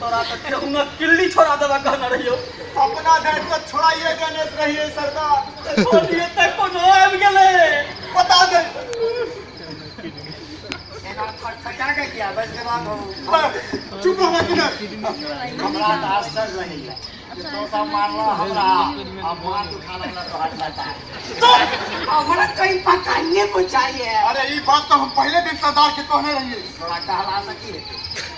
तोरा तो केहुना किल्ली छोड़ा देबा कहना रहियो। अपना देश को छोड़ाइए देने रहिए सरकार। बोलिए तक को जो आबि गेले बता दे एना फटफटा के किया बस के बात हो। चुप रहो कि ना हमरा तो आश्चर्य रहिला कि तो सब मारलो हमरा अब मार उठा लेला तो हट जाता है। तो हमरा कहीं पता नहीं पूछाइए। अरे ये बात तो हम पहले दिन सरदार के कहने रहिए। थोड़ा कहला सकी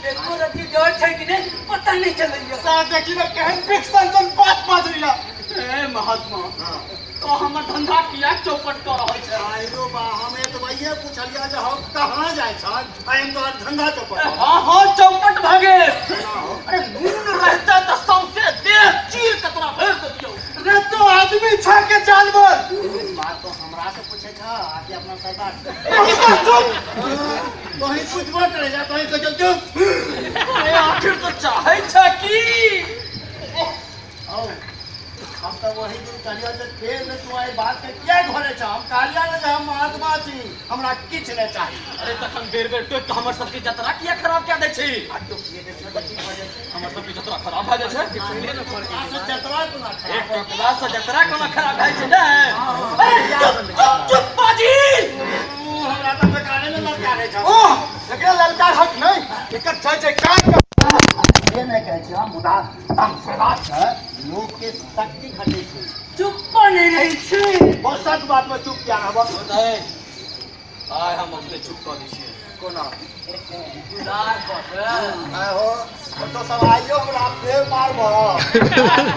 एको रति डर छै कि नहीं पता नहीं चलैयो। सर देखी ना केहन फिक्सन जन बात बाज रहिया। ए महात्मा तो हमर धंधा किया चौपट कर रहल छै। आइरो बा हमें तो वही पूछलिया जे हम कहां जाय छन हम तो धंधा चौपट। हां हां चौपट भागे। अरे मून रहता तो सबसे देह चीर के तोरा भर दे दियो। रे तो आदमी छा के जानवर। बात तो हमरा से पूछे था आके अपना सरदार चुप तो ही पूछबो करे जा तो ही कह चुप। अरे आखिर तो चाहे छै कि आओ हम तो वही दिन कहलियो जे फेर में तू आई बात के किया घरे छ। हम कहलिया ना जे हम महात्मा छी हमरा किछ नहीं चाहिए। अरे तखन बेर बेर टोक के हमर सबके जतरा किया खराब क्या दै छी। आ तो ये देख बच्ची भजे हमर सबके जतरा खराब भ जाय छै। पहले न कर के जतरा को ना एक टोकला से जतरा कोना खराब भय छै ने। अरे चुप बाजी। हमरा तो बेकारे में लगा रहे छ। ओ एकरा ललकार हक नहीं एकर जय जयकार ये नहीं कहे छी हम मुदा हम सरदार छ लोग के शक्ति घटे छै। चुप नहीं रही छी। बहुत सच बात में चुप क्या रहबो। आय हम अपने चुप कर दै छी। कोना गुलार पर आय हो तो सब आइयो हमरा फेर मारबो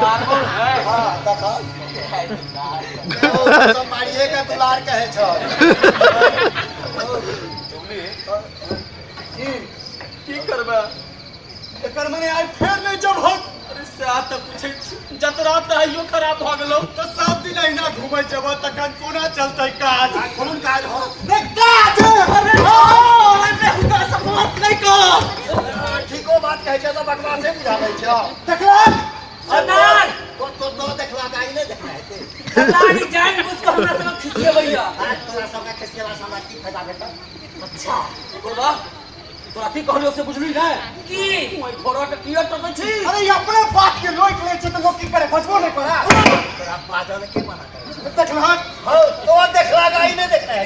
मारबो है। हां देखा ओ सब मारिए का दुलार कहे छ। की करबा एकर मने आज फेर नहीं जब हम अरे से आ त पूछे जतरा त आइयो खराब भ गेलो। तो सब दिन अहिना घूमै जब तखन कोना चलतै काज। कोन काज हो काज अरे अरे हुदा सब बात नहीं कर। ठीको बात कहे छ तो बकवासे बुझाबै छ। देखला सरदार तो देखला काई नहीं देखला है सरदार ई जान बुझ के हमरा सब खिसिए भैया। आज तोरा सब का खिसियाला हमरा की फायदा भेटल। अच्छा बोला तोरा की कहलियो से बुझली ना की ओइ घोड़ा के किया टकै छी। अरे ये अपने बात के लोक ले छै तो लोग की करे बचबो नहीं करा। तोरा बादल के मना करे देखला हो तो देखला काई नहीं देखला है।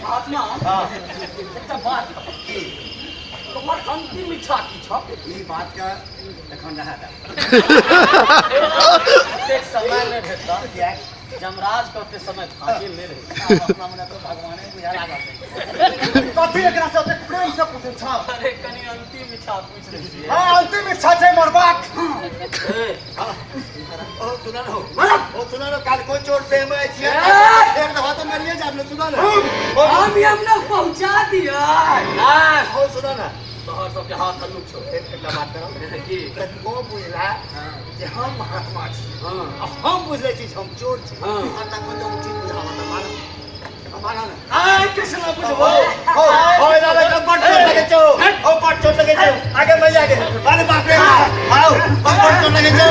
महात्मा हां एकटा बात की तोहर अंतिम इच्छा की छ। ई बात का एखन रहा था एक समय में भेटता क्या जमराज करते समय फांसी ले रहे। अपना मने तो भगवाने बुझा लागल। कथी एकरा से प्रेम से पूछे छ। अरे कनी अंतिम इच्छा पूछ रही छी। हां अंतिम इच्छा छै मरबाक। ए ओ सुना लो ओ सुना लो काल को चोट पे में छिए एक दफा तो मरिए जाब ले सुना लो हम हमने पहुंचा दिया ना। ओ सुना ना तोहर सब के हाथ हल्लू छो। एक बात करो की को बुझला जे हम महात्मा छी। हां हम बुझले छी हम चोर छी। हाँ। आता को तो उचित बुझावा त मानो ना आय कृष्ण बुझबो ओ दादा का पट चोट लगे छो ओ पट चोट लगे छो आगे मैं आगे अरे बाप रे आओ पट चोट लगे छो